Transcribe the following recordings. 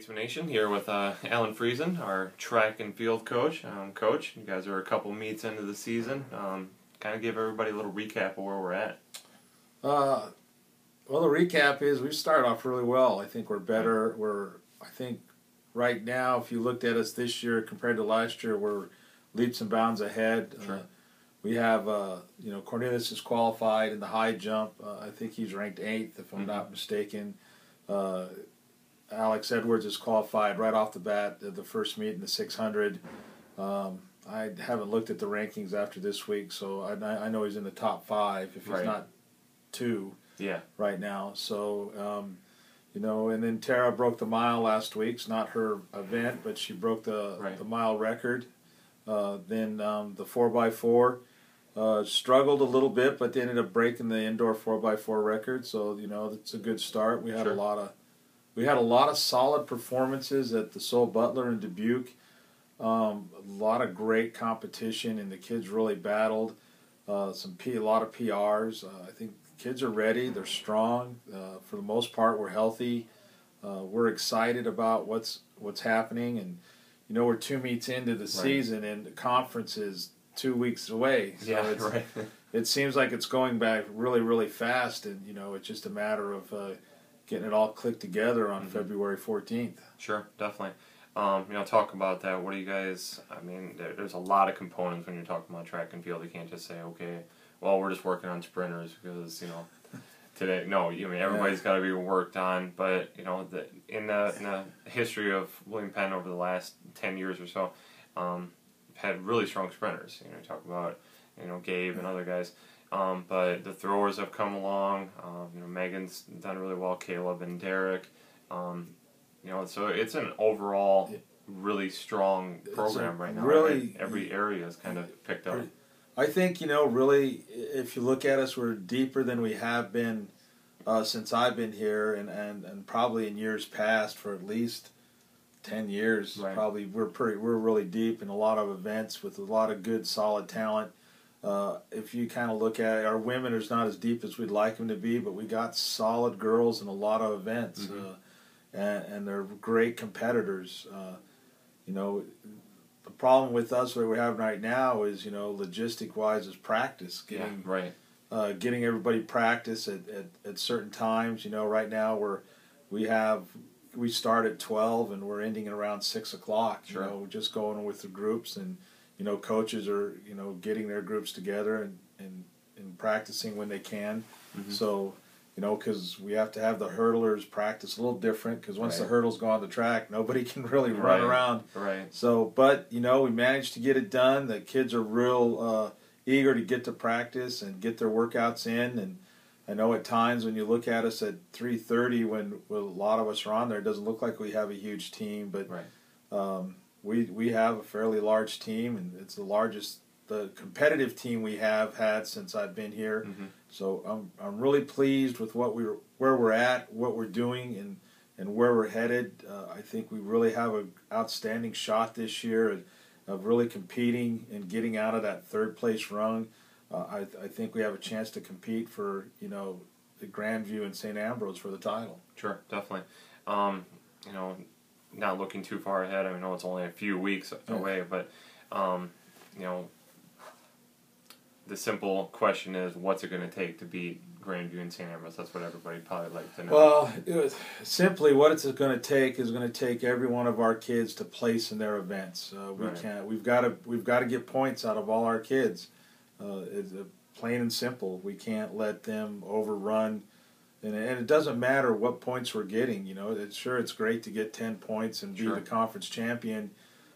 Sportsman Nation here with Alan Friesen, our track and field coach. Coach, you guys are a couple meets into the season. Kind of give everybody a little recap of where we're at. Well, the recap is we started off really well. I think we're better. I think right now, if you looked at us this year compared to last year, we're leaps and bounds ahead. Sure. We have, Cornelius is qualified in the high jump. I think he's ranked 8th, if I'm not mistaken. Alex Edwards is qualified right off the bat at the first meet in the 600. I haven't looked at the rankings after this week, so I know he's in the top 5 if he's not 2 right now. So, and then Tara broke the mile last week. It's not her event, but she broke the mile record. Then the 4x4 struggled a little bit, but they ended up breaking the indoor 4x4 record. So it's a good start. We had a lot of solid performances at the Soul Butler in Dubuque. A lot of great competition, and the kids really battled. A lot of PRs. I think kids are ready. They're strong. For the most part, we're healthy. We're excited about what's happening, and we're 2 meets into the season, and the conference is 2 weeks away. So it seems like it's going back really, really fast, and it's just a matter of getting it all clicked together on February 14th. Sure, definitely. Talk about that. What do you guys? I mean, there's a lot of components when you're talking about track and field. You can't just say, okay, well, we're just working on sprinters because today. No, everybody's got to be worked on. But in the history of William Penn over the last 10 years or so, had really strong sprinters. Talk about Gabe and other guys. But the throwers have come along. Megan's done really well. Caleb and Derek. So it's an overall really strong program right now. Really, every area is kind of picked up. I think really, if you look at us, we're deeper than we have been since I've been here, and probably in years past for at least 10 years. Probably we're really deep in a lot of events with a lot of good solid talent. If you kind of look at it, our women is not as deep as we'd like them to be, but we got solid girls in a lot of events, and they're great competitors. The problem with us, what we're having right now is, logistic-wise, is practice. Getting everybody practice at certain times. Right now we start at 12 and we're ending at around 6 o'clock. We're just going with the groups, and coaches are getting their groups together and practicing when they can. So because we have to have the hurdlers practice a little different, because once the hurdles go on the track, nobody can really run around. So, but we managed to get it done. The kids are real eager to get to practice and get their workouts in. And I know at times when you look at us at 3:30, when a lot of us are on there, it doesn't look like we have a huge team, but we have a fairly large team, and it's the competitive team we have had since I've been here. So I'm really pleased with where we're at, what we're doing, and where we're headed. I think we really have an outstanding shot this year of really competing and getting out of that 3rd place rung. I think we have a chance to compete for the Grandview and St. Ambrose for the title. Sure, definitely. Not looking too far ahead. I know it's only a few weeks away, but the simple question is, what's it going to take to beat Grandview and St. Ambrose? That's what everybody probably like to know. Well, simply what it's going to take is going to take every one of our kids to place in their events. We've got to get points out of all our kids. It's plain and simple. We can't let them overrun. And it doesn't matter what points we're getting. It's great to get 10 points and be the conference champion.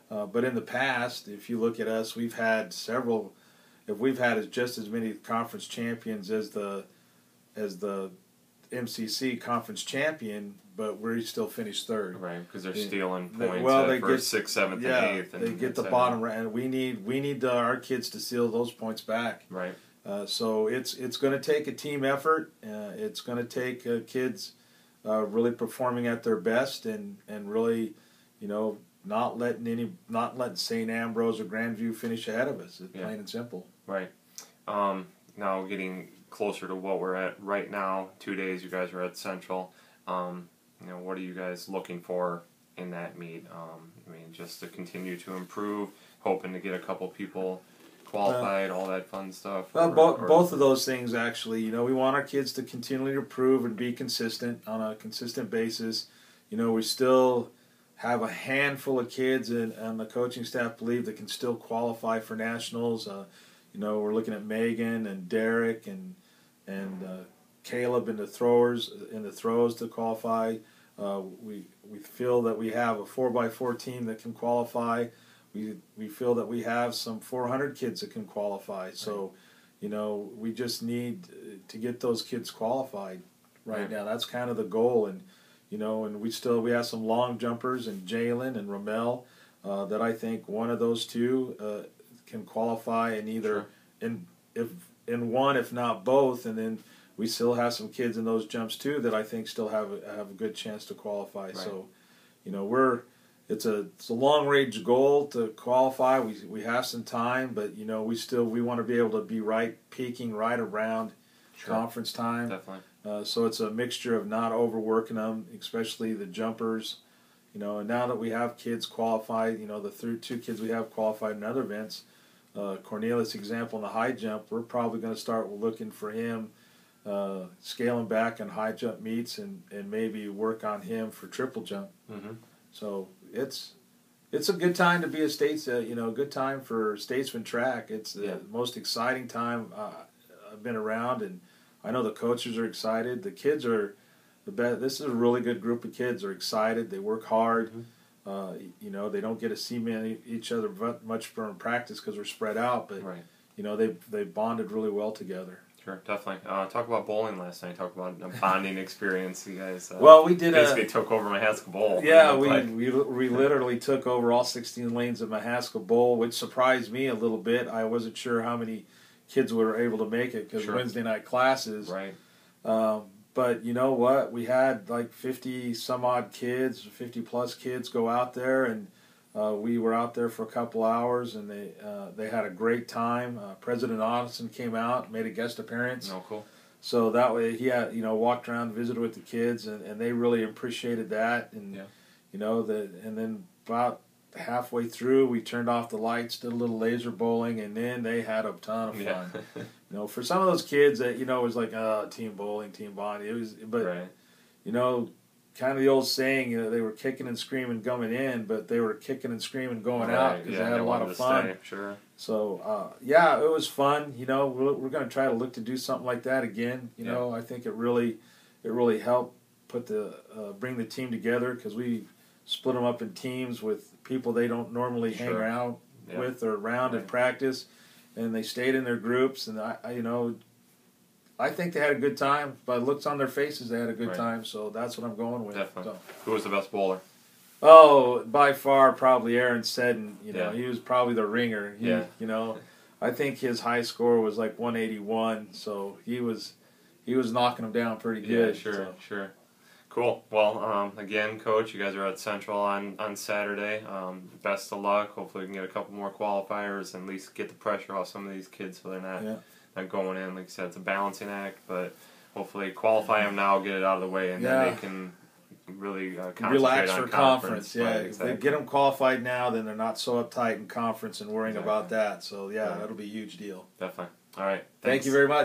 But in the past, if you look at us, we've had several. If we've had just as many conference champions as the MCC conference champion, but we still finished 3rd. Because they're stealing points they get 6th, 7th, and 8th. They get the bottom, and we need our kids to steal those points back. So it's going to take a team effort. It's going to take kids really performing at their best, and really, not letting St. Ambrose or Grandview finish ahead of us. It's plain and simple. Now getting closer to what we're at right now. 2 days you guys are at Central. What are you guys looking for in that meet. I mean, just to continue to improve, hoping to get a couple people qualified, all that fun stuff. Well, both of those things actually. You know, we want our kids to continually improve and be consistent on a consistent basis. You know, we still have a handful of kids and the coaching staff believe that can still qualify for nationals. You know, we're looking at Megan and Derek and Caleb in the throws to qualify. We feel that we have a 4x4 team that can qualify. We feel that we have some 400 kids that can qualify. So, you know, we just need to get those kids qualified right now. That's kind of the goal. And you know, and we have some long jumpers and Jalen and Ramel that I think one of those two can qualify in either in one, if not both, and then we still have some kids in those jumps too that I think still have a good chance to qualify. Right. So, you know, it's a long range goal to qualify. We have some time, but you know, we want to be able to be peaking right around conference time. Definitely. So it's a mixture of not overworking them, especially the jumpers. You know, and now that we have kids qualified, you know, the two kids we have qualified in other events, Cornelius example in the high jump, we're probably going to start looking for him, scaling back in high jump meets and maybe work on him for triple jump. Mm-hmm. So it's a good time to be a good time for statesman track. It's the most exciting time I've been around, and I know the coaches are excited. The kids are the best. This is a really good group of kids. They're excited. They work hard. Mm-hmm. You know, they don't get to see each other much in practice because we're spread out. But you know, they bonded really well together. Sure, definitely. Talk about bowling last night. Talk about a bonding experience. You guys. Well, we did basically took over Mahaska Bowl. Yeah, we literally took over all 16 lanes of Mahaska Bowl, which surprised me a little bit. I wasn't sure how many kids were able to make it because Wednesday night classes. Right. But you know what? We had like 50 some odd kids, 50 plus kids go out there, and we were out there for a couple hours, and they had a great time. President Otteson came out, made a guest appearance. Oh, cool. So that way he had, walked around and visited with the kids, and they really appreciated that. And and then about halfway through, we turned off the lights, did a little laser bowling, and then they had a ton of fun. Yeah. For some of those kids that it was like team bowling, team bonding. It was, but kind of the old saying, they were kicking and screaming coming in, but they were kicking and screaming going out because they had a lot of fun. Stay, sure. So it was fun. We're going to try to look to do something like that again. I think it really helped bring the team together because we split them up in teams with people they don't normally hang around with or around in practice, and they stayed in their groups. And I think they had a good time. By the looks on their faces, they had a good time. So that's what I'm going with. Definitely. So. Who was the best bowler? Oh, by far, probably Aaron Seddon. He was probably the ringer. I think his high score was like 181. So he was knocking them down pretty good. Yeah, sure. Cool. Well, again, Coach, you guys are at Central on Saturday. Best of luck. Hopefully we can get a couple more qualifiers and at least get the pressure off some of these kids so they're not going in. Like I said, it's a balancing act, but hopefully qualify them now, get it out of the way, and then they can really relax on for conference. Right, If they get them qualified now, then they're not so uptight in conference and worrying about that. So, that'll be a huge deal. Definitely. All right. Thanks. Thank you very much.